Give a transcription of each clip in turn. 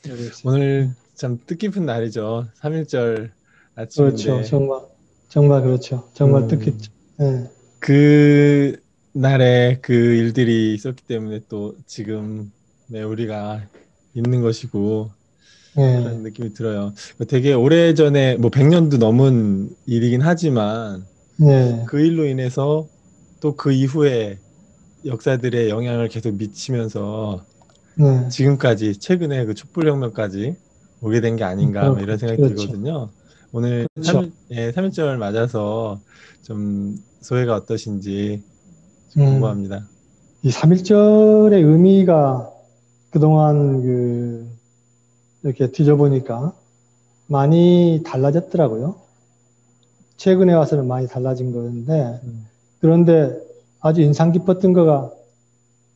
모르겠어요. 오늘 참 뜻깊은 날이죠. 3.1절 그렇죠. 아침인데, 정말 그렇죠. 정말 음, 뜻깊죠. 예. 그 날에 그 일들이 있었기 때문에 또 지금의 우리가 있는 것이고, 그런 예. 느낌이 들어요. 되게 오래전에, 뭐 100년도 넘은 일이긴 하지만, 예. 그 일로 인해서 또 그 이후에 역사들의 영향을 계속 미치면서 예. 지금까지 최근에 그 촛불혁명까지 오게 된 게 아닌가 뭐 이런 생각이 그렇죠. 들거든요. 오늘 그렇죠. 3.1절 맞아서 좀 소회가 어떠신지 좀 음. 궁금합니다. 이 3.1절의 의미가 그동안 이렇게 뒤져보니까 많이 달라졌더라고요. 최근에 와서는 많이 달라진 건데, 음, 그런데 아주 인상 깊었던 거가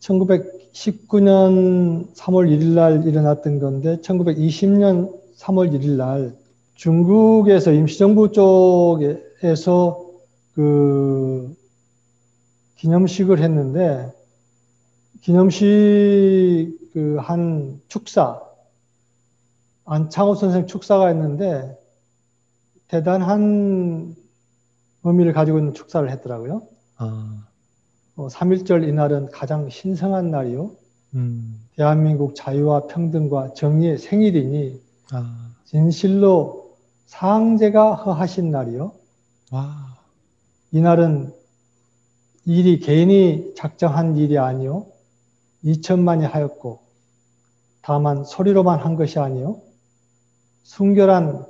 1919년 3월 1일 날 일어났던 건데, 1920년 3월 1일 날 중국에서 임시정부 쪽에서 그 기념식을 했는데, 기념식 그 한 축사, 안창호 선생 축사가 있는데, 대단한 의미를 가지고 있는 축사를 했더라고요. 아, 3.1절 이날은 가장 신성한 날이요. 음, 대한민국 자유와 평등과 정의의 생일이니 아, 진실로 상제가 허하신 날이요. 와, 이날은 일이 개인이 작정한 일이 아니요. 2천만이 하였고 다만 소리로만 한 것이 아니요. 순결한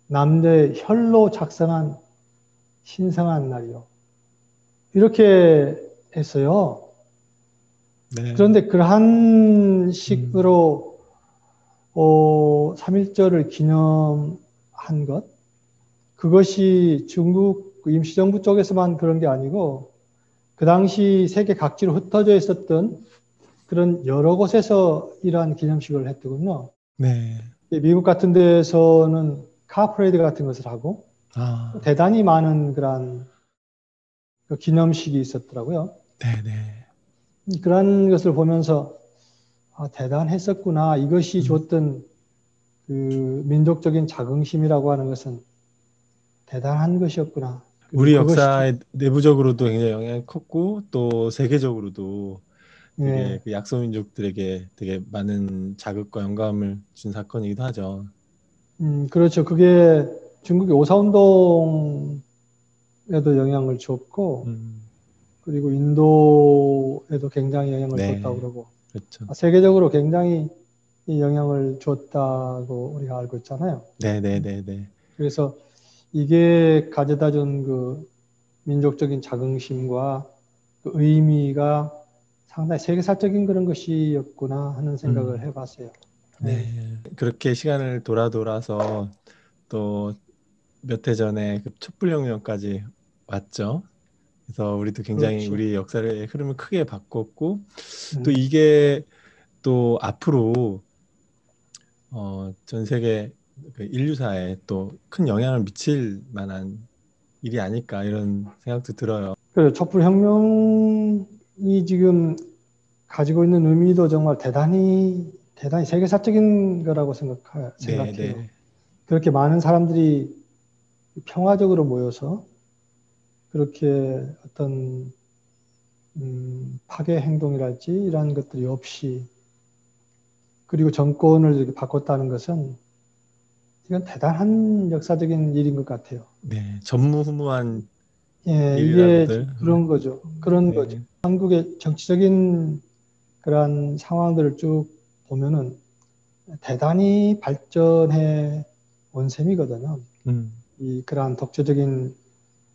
남녀의 혈로 작성한 신성한 날이요. 이렇게 했어요. 네, 그런데 그러한 음, 식으로 3.1절을 기념한 것, 그것이 중국 그 임시정부 쪽에서만 그런 게 아니고, 그 당시 세계 각지로 흩어져 있었던 그런 여러 곳에서 이러한 기념식을 했더군요. 네, 미국 같은 데에서는 카프레이드 같은 것을 하고, 아, 대단히 많은 그러한 그 기념식이 있었더라고요. 네, 네, 그런 것을 보면서, 아, 대단했었구나. 이것이 음, 줬던 그 민족적인 자긍심이라고 하는 것은 대단한 것이었구나. 그리고 우리 그것이, 역사에 내부적으로도 굉장히 영향이 컸고 또 세계적으로도 되게 예, 그 약소민족들에게 되게 많은 자극과 영감을 준 사건이기도 하죠. 그렇죠. 그게 중국의 오사운동에도 영향을 줬고, 음, 그리고 인도에도 굉장히 영향을 줬다고 네, 그러고, 그렇죠. 세계적으로 굉장히 이 영향을 줬다고 우리가 알고 있잖아요. 네, 네, 네, 네. 그래서 이게 가져다 준 그 민족적인 자긍심과 그 의미가 상당히 세계사적인 그런 것이었구나 하는 생각을 음, 해봤어요. 예, 네. 그렇게 시간을 돌아서 또 몇 해 전에 그 촛불혁명까지 왔죠. 그래서 우리도 굉장히 그렇죠. 우리 역사의 흐름을 크게 바꿨고 또 음, 이게 또 앞으로 전 세계 그 인류사에 또 큰 영향을 미칠 만한 일이 아닐까 이런 생각도 들어요. 그래, 촛불혁명이 지금 가지고 있는 의미도 정말 대단히 세계사적인 거라고 네, 생각해요. 네. 그렇게 많은 사람들이 평화적으로 모여서 그렇게 어떤 파괴 행동이랄지 이러한 것들이 없이 그리고 정권을 이렇게 바꿨다는 것은 이건 대단한 역사적인 일인 것 같아요. 네, 전무후무한 예, 이게 일이라고들. 그런 거죠. 그런 거죠. 네, 한국의 정치적인 그러한 상황들을 쭉 보면은 대단히 발전해 온 셈이거든요. 이 그러한 독재적인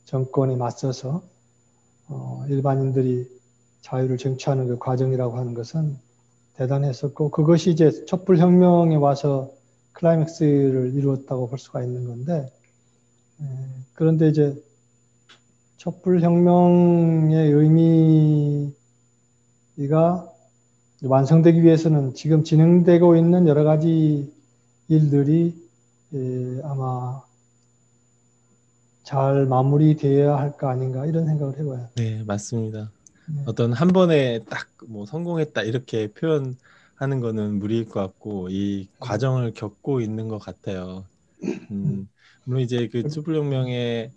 정권에 맞서서 일반인들이 자유를 쟁취하는 그 과정이라고 하는 것은 대단했었고 그것이 이제 촛불혁명에 와서 클라이맥스를 이루었다고 볼 수가 있는 건데 예, 그런데 이제 촛불혁명의 의미가 완성되기 위해서는 지금 진행되고 있는 여러 가지 일들이 아마 잘 마무리되어야 할 거 아닌가 이런 생각을 해봐요. 네, 맞습니다. 네. 어떤 한 번에 딱 뭐 성공했다 이렇게 표현하기는 하는 거는 무리일 것 같고 이 과정을 겪고 있는 것 같아요. 물론 이제 그 촛불혁명의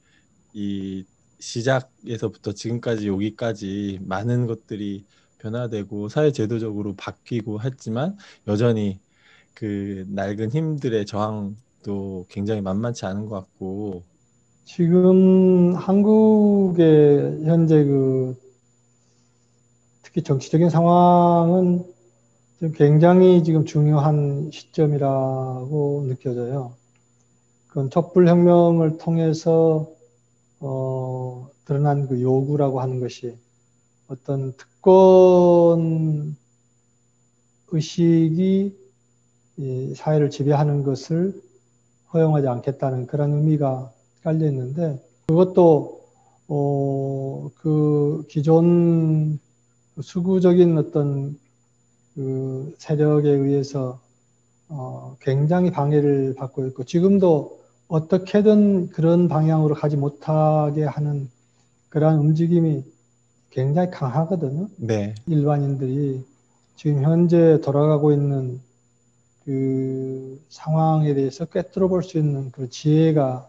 이 시작에서부터 지금까지 오기까지 많은 것들이 변화되고 사회 제도적으로 바뀌고 했지만 여전히 그 낡은 힘들의 저항도 굉장히 만만치 않은 것 같고. 지금 한국의 현재 그 특히 정치적인 상황은 지금 굉장히 지금 중요한 시점이라고 느껴져요. 그건 촛불혁명을 통해서 드러난 그 요구라고 하는 것이 어떤 특권 의식이 이 사회를 지배하는 것을 허용하지 않겠다는 그런 의미가 깔려 있는데 그것도 그 기존 수구적인 어떤 그 세력에 의해서 굉장히 방해를 받고 있고 지금도 어떻게든 그런 방향으로 가지 못하게 하는 그러한 움직임이 굉장히 강하거든요. 네, 일반인들이 지금 현재 돌아가고 있는 그 상황에 대해서 꿰뚫어 볼 수 있는 그 지혜가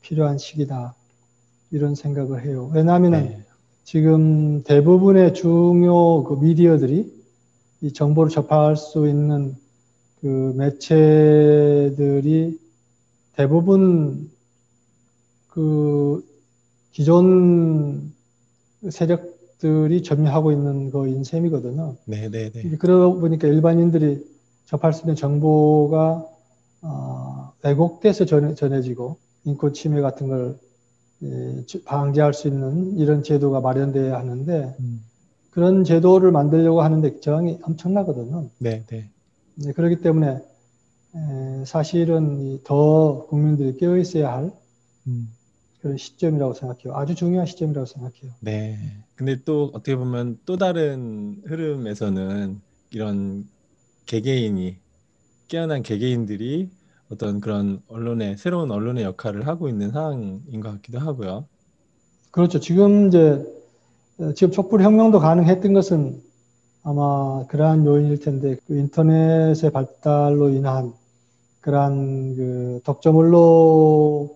필요한 시기다. 이런 생각을 해요. 왜냐하면은 네, 지금 대부분의 중요 그 미디어들이 이 정보를 접할 수 있는 그 매체들이 대부분 그 기존 세력들이 점유하고 있는 거인 셈이거든요. 네, 네, 네. 그러다 보니까 일반인들이 접할 수 있는 정보가 왜곡돼서 전해지고 인권 침해 같은 걸 방지할 수 있는 이런 제도가 마련돼야 하는데 그런 제도를 만들려고 하는데 저항이 엄청나거든요. 네, 네. 네, 그렇기 때문에 사실은 더 국민들이 깨어 있어야 할 음, 그런 시점이라고 생각해요. 아주 중요한 시점이라고 생각해요. 네. 근데 또 어떻게 보면 또 다른 흐름에서는 이런 개개인이 깨어난 개개인들이 어떤 그런 언론의 새로운 언론의 역할을 하고 있는 상황인 것 같기도 하고요. 그렇죠. 지금 지금 촛불 혁명도 가능했던 것은 아마 그러한 요인일 텐데 그 인터넷의 발달로 인한 그러한 그 독점 언론만이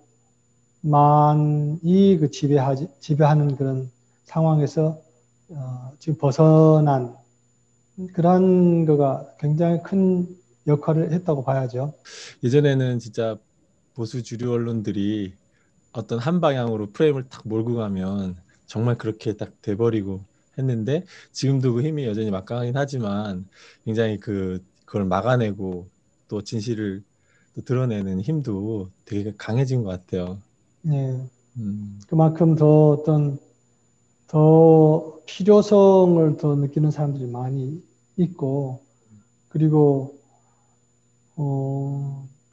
그 지배하는 그런 상황에서 지금 벗어난 그러한 거가 굉장히 큰 역할을 했다고 봐야죠. 예전에는 진짜 보수 주류 언론들이 어떤 한 방향으로 프레임을 딱 몰고 가면 정말 그렇게 딱 돼버리고 했는데 지금도 그 힘이 여전히 막강하긴 하지만 굉장히 그걸 막아내고 또 진실을 또 드러내는 힘도 되게 강해진 것 같아요. 예, 음, 그만큼 더 필요성을 더 느끼는 사람들이 많이 있고 그리고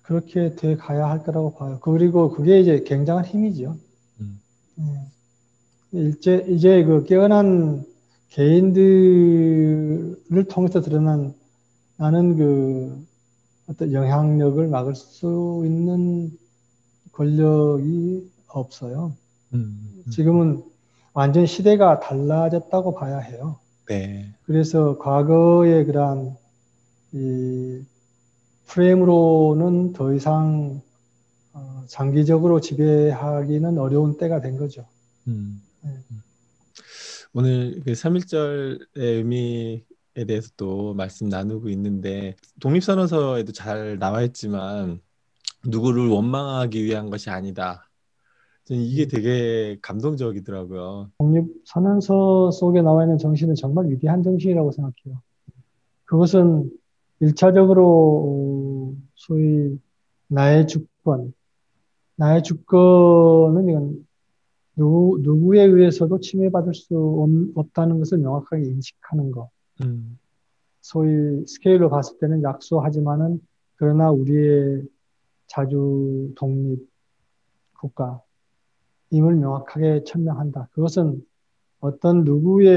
그렇게 돼 가야 할 거라고 봐요. 그리고 그게 이제 굉장한 힘이죠. 음, 예. 이제 그 깨어난 개인들을 통해서 드러난 나는 그 어떤 영향력을 막을 수 있는 권력이 없어요. 음, 음. 지금은 완전 시대가 달라졌다고 봐야 해요. 네, 그래서 과거의 그러한 이 프레임으로는 더 이상 장기적으로 지배하기는 어려운 때가 된 거죠. 음. 네. 오늘 그 3.1절의 의미에 대해서 또 말씀 나누고 있는데 독립선언서에도 잘 나와 있지만 누구를 원망하기 위한 것이 아니다. 저는 이게 되게 감동적이더라고요. 독립선언서 속에 나와 있는 정신은 정말 위대한 정신이라고 생각해요. 그것은 일차적으로 소위 나의 주권, 나의 주권은 이건 누구에 의해서도 침해받을 수 없다는 것을 명확하게 인식하는 것. 음, 소위 스케일로 봤을 때는 약소하지만은 그러나 우리의 자주 독립 국가임을 명확하게 천명한다. 그것은 어떤 누구에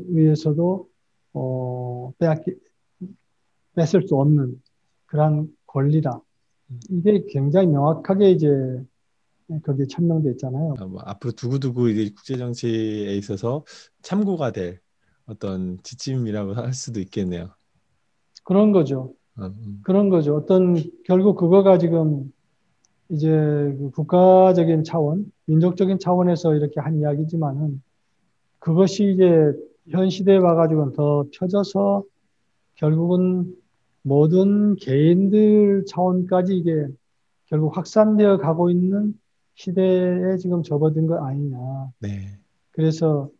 의해서도 빼앗기 뺏을 수 없는 그러한 권리다. 이게 굉장히 명확하게 이제 거기에 천명돼 있잖아요. 뭐 앞으로 두고두고 이제 국제 정치에 있어서 참고가 될 어떤 지침이라고 할 수도 있겠네요. 그런 거죠. 음. 그런 거죠. 결국 그거가 지금 이제 그 국가적인 차원, 민족적인 차원에서 이렇게 한 이야기지만은 그것이 이제 현 시대에 와가지고는 더 펴져서 결국은 모든 개인들 차원까지 이게 결국 확산되어 가고 있는 시대에 지금 접어든 것 아니냐. 네. 그래서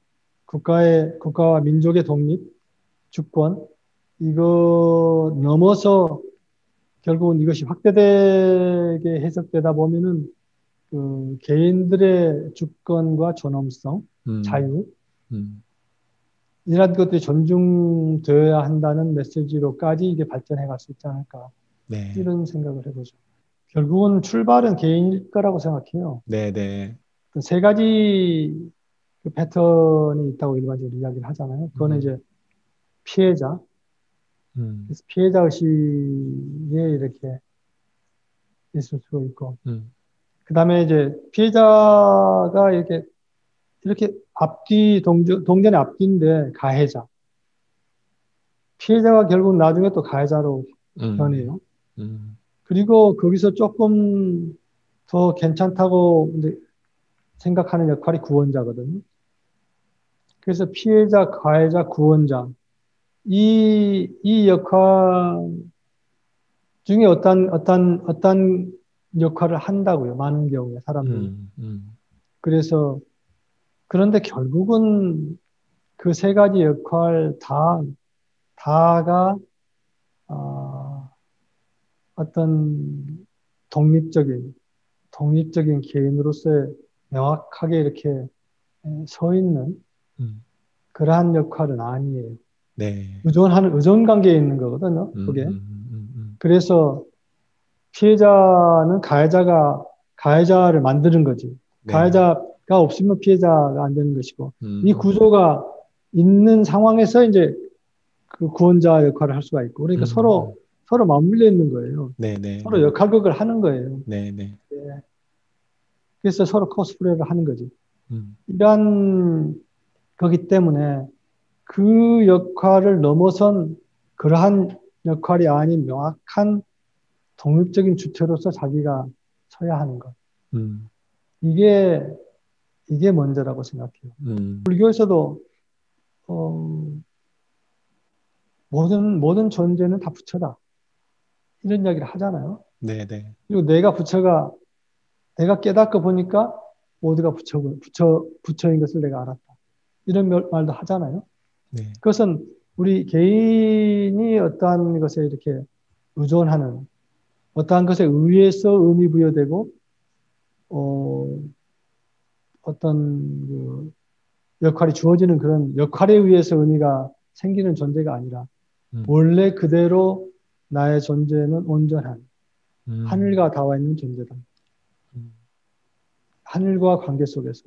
국가와 민족의 독립, 주권, 이거 넘어서 결국은 이것이 확대되게 해석되다 보면은 그 개인들의 주권과 존엄성, 음. 자유, 음. 이런 것들이 존중되어야 한다는 메시지로까지 이게 발전해 갈 수 있지 않을까. 네. 이런 생각을 해보죠. 결국은 출발은 개인일 거라고 생각해요. 네, 네. 그 세 가지 그 패턴이 있다고 일반적으로 이야기를 하잖아요. 그거는 음. 이제 피해자, 음. 그래서 피해자 의식에 이렇게 있을 수 있고, 음. 그 다음에 이제 피해자가 이렇게 동전의 앞뒤인데 가해자. 피해자가 결국 나중에 또 가해자로 음. 변해요. 음. 그리고 거기서 조금 더 괜찮다고 이제 생각하는 역할이 구원자거든요. 그래서 피해자, 가해자, 구원자. 이 역할 중에 어떤 역할을 한다고요. 많은 경우에 사람들이. 음. 그래서 그런데 결국은 그 세 가지 역할 다가 어, 어떤 독립적인 개인으로서의 명확하게 이렇게 서 있는 음. 그러한 역할은 아니에요. 네. 의존 관계에 있는 거거든요. 음. 그게. 음. 음. 그래서 피해자는 가해자를 만드는 거지. 네. 가해자가 없으면 피해자가 안 되는 것이고, 이 음. 구조가 있는 상황에서 이제 그 구원자 역할을 할 수가 있고, 그러니까 음. 서로 맞물려 있는 거예요. 네, 네, 서로 네. 역할극을 하는 거예요. 네, 네. 예. 그래서 서로 코스프레를 하는 거지. 음. 이러한 거기 때문에 그 역할을 넘어선 그러한 역할이 아닌 명확한 독립적인 주체로서 자기가 서야 하는 것. 음. 이게, 이게 먼저라고 생각해요. 음. 불교에서도, 어, 모든 존재는 다 부처다. 이런 이야기를 하잖아요. 네, 네. 그리고 내가 깨닫고 보니까 모두가 부처인 것을 내가 알았다. 이런 말도 하잖아요. 네. 그것은 우리 개인이 어떠한 것에 이렇게 의존하는, 어떠한 것에 의해서 의미 부여되고, 어떤 그 역할이 주어지는 그런 역할에 의해서 의미가 생기는 존재가 아니라 음. 원래 그대로 나의 존재는 온전한 음. 하늘과 닿아 있는 존재다. 음. 하늘과 관계 속에서.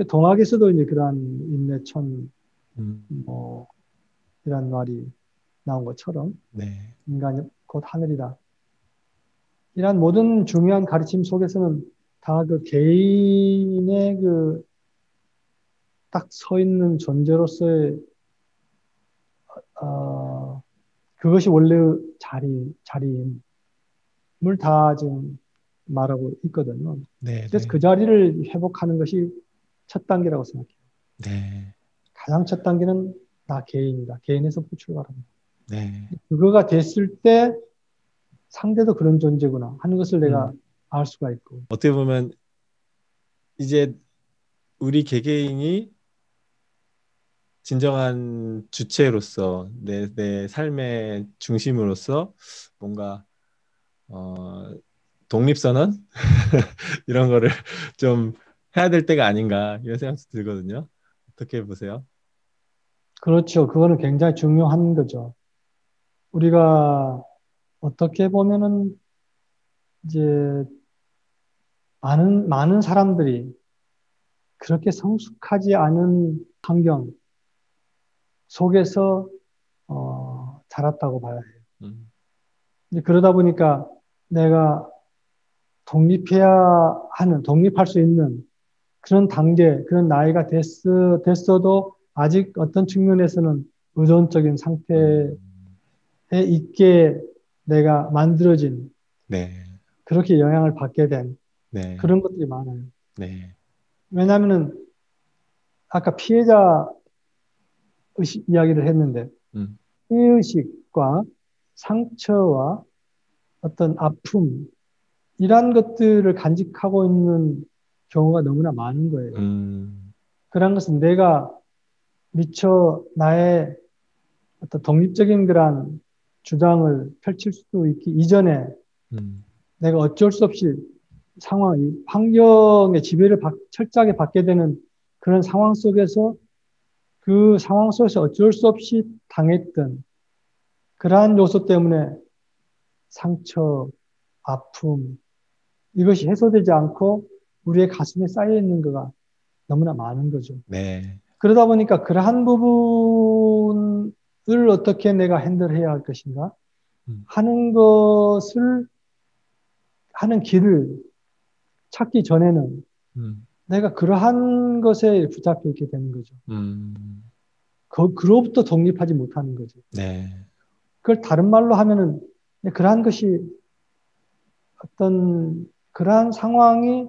동학에서도 이제 그러한 인내천, 음. 뭐, 이란 말이 나온 것처럼 네. 인간이 곧 하늘이다. 이런 모든 중요한 가르침 속에서는 다 그 개인의 그 딱 서 있는 존재로서의 어, 그것이 원래 자리임을 다 지금 말하고 있거든요. 네, 그래서 네. 그 자리를 회복하는 것이 첫 단계라고 생각해요. 네. 가장 첫 단계는 나 개인이다. 개인에서부터 출발합니다. 네. 그거가 됐을 때 상대도 그런 존재구나 하는 것을 내가 음. 알 수가 있고. 어떻게 보면 이제 우리 개개인이 진정한 주체로서 내 삶의 중심으로서 뭔가 어, 독립선언 이런 거를 좀 해야 될 때가 아닌가 이런 생각도 들거든요. 어떻게 보세요? 그렇죠. 그거는 굉장히 중요한 거죠. 우리가 어떻게 보면은 이제 많은 사람들이 그렇게 성숙하지 않은 환경 속에서 자랐다고 봐야 해요. 음. 이제 그러다 보니까 내가 독립할 수 있는 그런 단계, 그런 나이가 됐어도 아직 어떤 측면에서는 의존적인 상태에 음. 있게 내가 만들어진 네. 그렇게 영향을 받게 된 네. 그런 것들이 많아요. 네. 왜냐하면은 아까 피해자 의식 이야기를 했는데 음. 피해의식과 상처와 어떤 아픔 이러한 것들을 간직하고 있는 경우가 너무나 많은 거예요. 음. 그런 것은 내가 미처 나의 어떤 독립적인 그런 주장을 펼칠 수 있기 이전에 음. 내가 어쩔 수 없이 상황이 환경의 지배를 철저하게 받게 되는 그런 상황 속에서 그 상황 속에서 어쩔 수 없이 당했던 그러한 요소 때문에 상처, 아픔 이것이 해소되지 않고 우리의 가슴에 쌓여 있는 거가 너무나 많은 거죠. 네. 그러다 보니까 그러한 부분을 어떻게 내가 핸들해야 할 것인가 음. 하는 길을 찾기 전에는 음. 내가 그러한 것에 붙잡혀 있게 되는 거죠. 음. 그로부터 독립하지 못하는 거죠. 네. 그걸 다른 말로 하면은 그러한 것이 어떤 그러한 상황이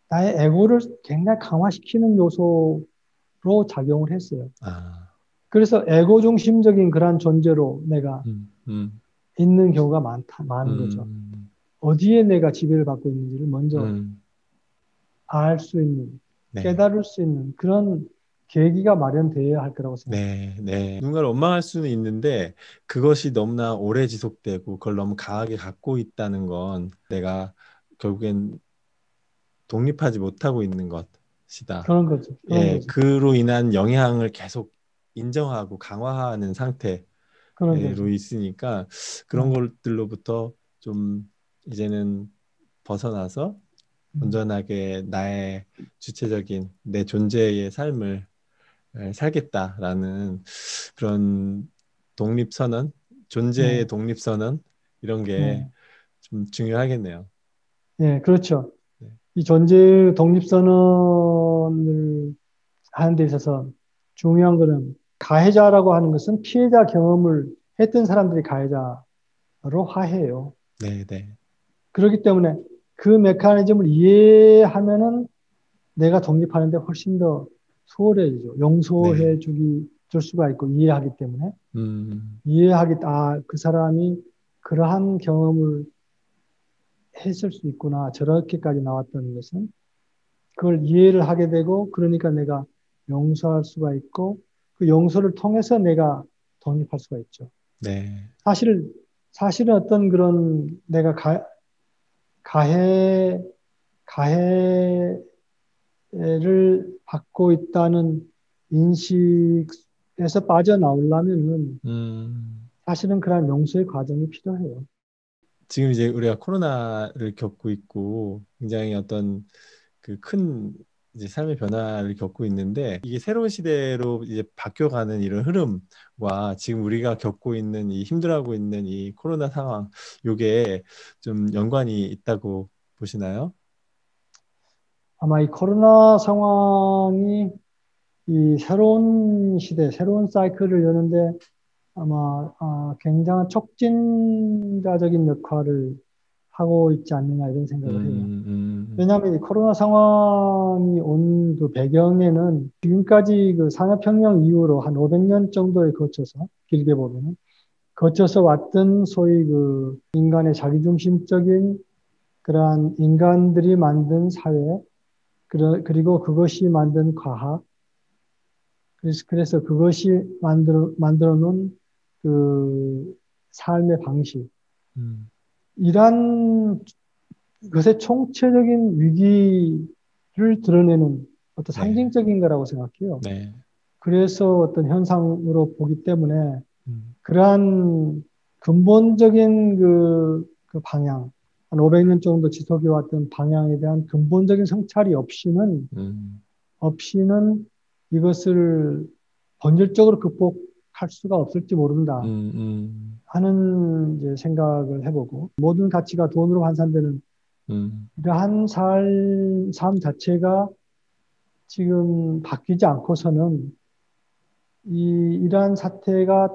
나의 에고를 굉장히 강화시키는 요소로 작용을 했어요. 아. 그래서 에고 중심적인 그러한 존재로 내가 음. 음. 있는 경우가 많은 거죠. 음. 어디에 내가 지배를 받고 있는지를 먼저 음. 알 수 있는, 네. 깨달을 수 있는 그런 계기가 마련되어야 할 거라고 생각합니다. 네, 네. 누군가를 원망할 수는 있는데 그것이 너무나 오래 지속되고 그걸 너무 강하게 갖고 있다는 건 내가 결국엔 독립하지 못하고 있는 것이다. 그런 거죠. 그런 예, 거죠. 그로 인한 영향을 계속 인정하고 강화하는 상태로 그런 거죠. 있으니까 그런 네. 것들로부터 좀 이제는 벗어나서 음, 온전하게 나의 주체적인 내 존재의 삶을 살겠다라는 그런 독립선언, 존재의 네. 독립선언 이런 게 네. 좀 중요하겠네요. 네. 그렇죠. 네. 이 존재 독립선언을 하는 데 있어서 중요한 거는 가해자라고 하는 것은 피해자 경험을 했던 사람들이 가해자로 화해해요. 네, 네. 그렇기 때문에 그 메커니즘을 이해하면은 내가 독립하는데 훨씬 더 수월해지죠. 네. 줄 수가 있고 이해하기 때문에 음. 그 사람이 그러한 경험을 했을 수 있구나. 저렇게까지 나왔다는 것은 그걸 이해를 하게 되고 그러니까 내가 용서할 수가 있고 그 용서를 통해서 내가 독립할 수가 있죠. 네. 사실 사실은 어떤 그런 내가 가해 가해를 받고 있다는 인식에서 빠져나오려면은 음. 사실은 그런 용서의 과정이 필요해요. 지금 이제 우리가 코로나를 겪고 있고 굉장히 어떤 그 큰 이제 삶의 변화를 겪고 있는데 이게 새로운 시대로 이제 바뀌어가는 이런 흐름과 지금 우리가 겪고 있는 이 힘들어하고 있는 이 코로나 상황 요게 좀 연관이 있다고 보시나요? 아마 이 코로나 상황이 이 새로운 시대, 새로운 사이클을 여는데 아마 굉장한 촉진자적인 역할을 하고 있지 않느냐 이런 생각을 해요. 음. 음. 왜냐하면 이 코로나 상황이 온 그 배경에는 지금까지 그 산업혁명 이후로 한 500년 정도에 거쳐서 길게 보면은 거쳐서 왔던 소위 그 인간의 자기중심적인 그러한 인간들이 만든 사회, 그리고 그것이 만든 과학, 그래서 그것이 만들어 놓은 그 삶의 방식, 음. 이러한 것의 총체적인 위기를 드러내는 어떤 네. 상징적인 거라고 생각해요. 네. 그래서 어떤 현상으로 보기 때문에 음. 그러한 근본적인 그 방향, 한 500년 정도 지속해 왔던 방향에 대한 근본적인 성찰이 음. 없이는 이것을 본질적으로 극복할 수가 없을지 모른다 음. 하는 이제 생각을 해보고 모든 가치가 돈으로 환산되는 음. 이러한 삶 자체가 지금 바뀌지 않고서는 이러한 사태가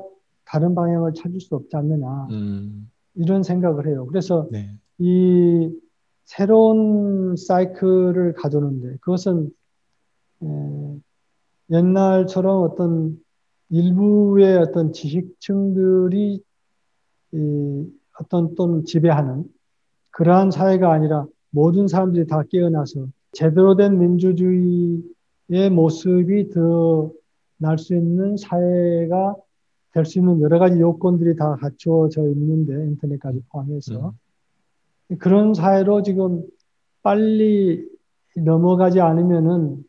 다른 방향을 찾을 수 없지 않느냐 이런 생각을 해요. 그래서 네. 이 새로운 사이클을 가져오는데 그것은 에, 옛날처럼 어떤 일부의 어떤 지식층들이 어떤 또는 지배하는 그러한 사회가 아니라 모든 사람들이 다 깨어나서 제대로 된 민주주의의 모습이 드러날 수 있는 사회가 될 수 있는 여러 가지 요건들이 다 갖추어져 있는데 인터넷까지 음, 포함해서 음, 그런 사회로 지금 빨리 넘어가지 않으면은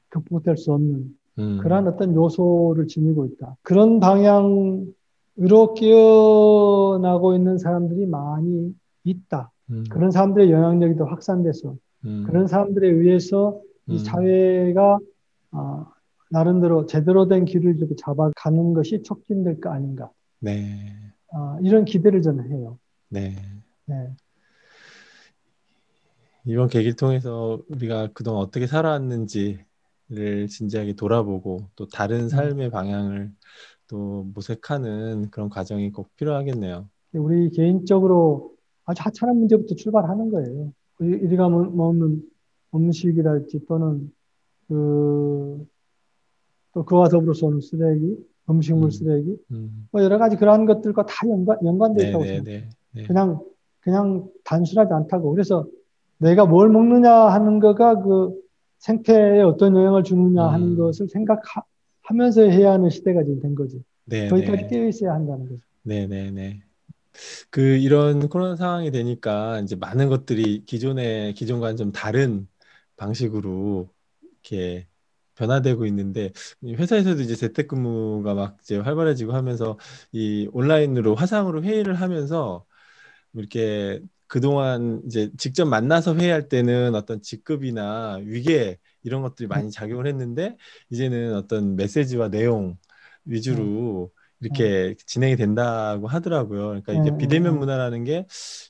극복될 수 없는 그러한 음, 어떤 요소를 지니고 있다. 그런 방향으로 깨어나고 있는 사람들이 많이 있다. 음, 그런 사람들의 영향력이 더 확산돼서 그런 음, 사람들에 의해서 이 음. 사회가 아, 나름대로 제대로 된 길을 이렇게 잡아가는 것이 촉진될 거 아닌가. 네. 이런 기대를 저는 해요. 네. 네, 이번 계기를 통해서 우리가 그동안 어떻게 살아왔는지를 진지하게 돌아보고 또 다른 네. 삶의 방향을 또 모색하는 그런 과정이 꼭 필요하겠네요. 우리 개인적으로 아주 하찮은 문제부터 출발하는 거예요. 우리가 먹는 음식이랄지 또는 그, 또 그와 더불어서 오는 쓰레기, 음식물 음, 쓰레기, 음. 뭐 여러 가지 그러한 것들과 다 연관되어 있다고 생각해요. 네네네. 네. 그냥, 그냥 단순하지 않다고. 그래서 내가 뭘 먹느냐 하는 거가 그 생태에 어떤 영향을 주느냐 하는 음, 것을 생각하면서 해야 하는 시대가 지금 된 거지. 거기까지 네네. 깨어 있어야 한다는 거죠. 네네네. 그 이런 코로나 상황이 되니까 이제 많은 것들이 기존과는 좀 다른 방식으로 이렇게 변화되고 있는데 회사에서도 이제 재택근무가 막 이제 활발해지고 하면서 이 온라인으로 화상으로 회의를 하면서 이렇게 그동안 이제 직접 만나서 회의할 때는 어떤 직급이나 위계 이런 것들이 네, 많이 작용을 했는데 이제는 어떤 메시지와 내용 네, 위주로 네, 이렇게 진행이 된다고 하더라고요. 그러니까 네, 이게 비대면 네, 문화라는 게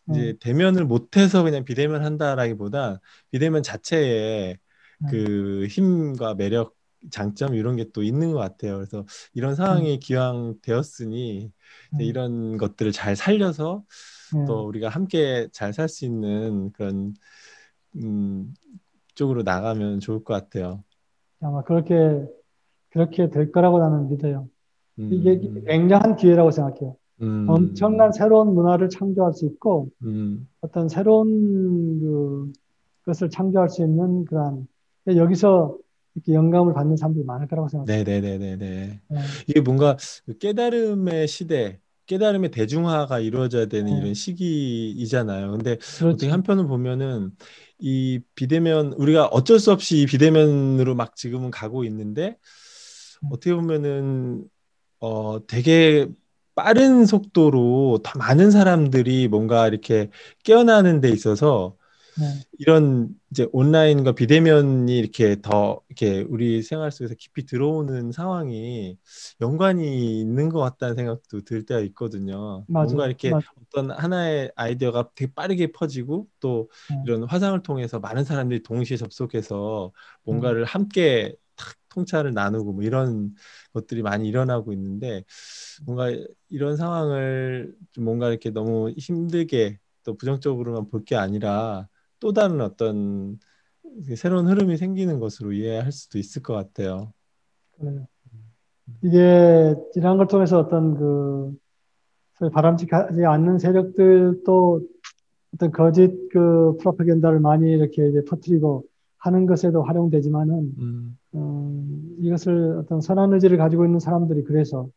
네, 이제 대면을 못해서 그냥 비대면 한다라기보다 비대면 자체에 네, 그 힘과 매력, 장점 이런 게 또 있는 것 같아요. 그래서 이런 네, 상황이 기왕되었으니 이제 네, 이런 것들을 잘 살려서 네. 또 우리가 함께 잘 살 수 있는 그런 음, 쪽으로 나가면 좋을 것 같아요. 아마 그렇게 될 거라고 나는 믿어요. 이게 음, 굉장한 기회라고 생각해요. 엄청난 음, 새로운 문화를 창조할 수 있고, 음, 어떤 새로운 것을 창조할 수 있는 그러한, 여기서 이렇게 영감을 받는 사람들이 많을 거라고 생각해요. 네네네네네. 네, 이게 뭔가 그 깨달음의 시대, 깨달음의 대중화가 이루어져야 되는 네, 이런 시기이잖아요. 근데 어떻게 그렇죠. 한편으로 보면은 이 비대면, 우리가 어쩔 수 없이 이 비대면으로 막 지금은 가고 있는데 네, 어떻게 보면은 되게 빠른 속도로 더 많은 사람들이 뭔가 이렇게 깨어나는 데 있어서 네, 이런 이제 온라인과 비대면이 이렇게 더 이렇게 우리 생활 속에서 깊이 들어오는 상황이 연관이 있는 것 같다는 생각도 들 때가 있거든요. 뭔가 맞아요. 이렇게 어떤 하나의 아이디어가 되게 빠르게 퍼지고 또 네, 이런 화상을 통해서 많은 사람들이 동시에 접속해서 네, 뭔가를 함께 탁 통찰을 나누고 뭐 이런 것들이 많이 일어나고 있는데 뭔가 이런 상황을 좀 뭔가 이렇게 너무 힘들게 또 부정적으로만 볼 게 아니라 또 다른 어떤 새로운 흐름이 생기는 것으로 이해할 수도 있을 것 같아요. 그래요. 이게 이런 걸 통해서 어떤 소위 바람직하지 않는 세력들도 어떤 거짓 프로파간다를 많이 이렇게 이제 터뜨리고 하는 것에도 활용되지만은 음, 이것을 어떤 선한 의지를 가지고 있는 사람들이 그래서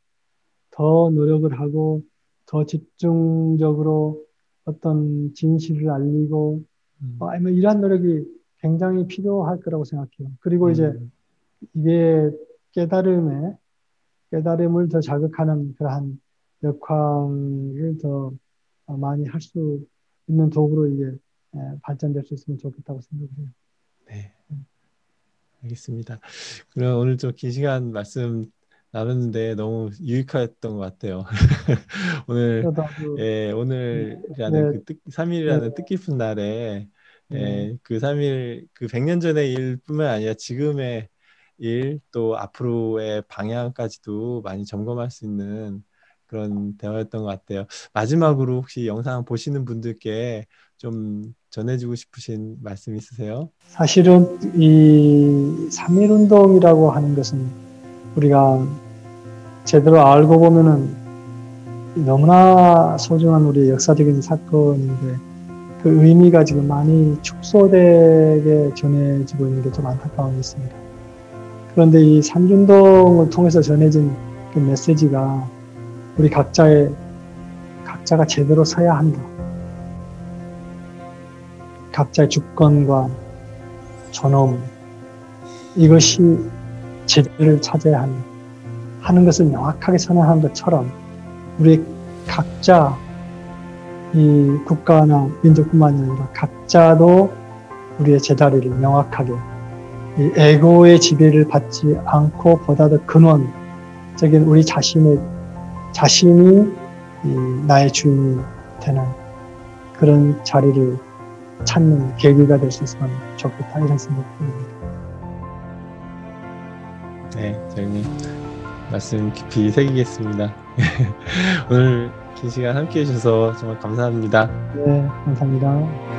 더 노력을 하고 더 집중적으로 어떤 진실을 알리고 음, 뭐 이러한 노력이 굉장히 필요할 거라고 생각해요. 그리고 이제 음, 이게 깨달음에 깨달음을 더 자극하는 그러한 역할을 더 많이 할 수 있는 도구로 이게 발전될 수 있으면 좋겠다고 생각을 해요. 네, 알겠습니다. 그럼 오늘 좀 긴 시간 말씀 나눴는데 너무 유익했던 것 같아요. 오늘 저도 아주 오늘이라는 네, 그 네, 3일이라는 뜻깊은 날에 네, 그 3일 그 100년 전의 일뿐만 아니라 지금의 일, 또 앞으로의 방향까지도 많이 점검할 수 있는 그런 대화였던 것 같아요. 마지막으로 혹시 영상 보시는 분들께 좀 전해주고 싶으신 말씀 있으세요? 사실은 이 3.1 운동이라고 하는 것은 우리가 제대로 알고 보면은 너무나 소중한 우리 역사적인 사건인데 그 의미가 지금 많이 축소되게 전해지고 있는 게 좀 안타까움이 있습니다. 그런데 이 3.1 운동을 통해서 전해진 그 메시지가 우리 각자가 제대로 서야 한다. 각자의 주권과 존엄, 이것이 제대를 찾아야 한다. 하는 것을 명확하게 선언한 것처럼 우리 각자 이 국가나 민족뿐만이 아니라 각자도 우리의 제자리를 명확하게 이 에고의 지배를 받지 않고 보다 더 근원적인 우리 자신이 이 나의 주인이 되는 그런 자리를 찾는 계기가 될 수 있으면 좋겠다 이런 생각입니다. 네, 저희는 말씀 깊이 새기겠습니다. 오늘 긴 시간 함께 해주셔서 정말 감사합니다. 네, 감사합니다.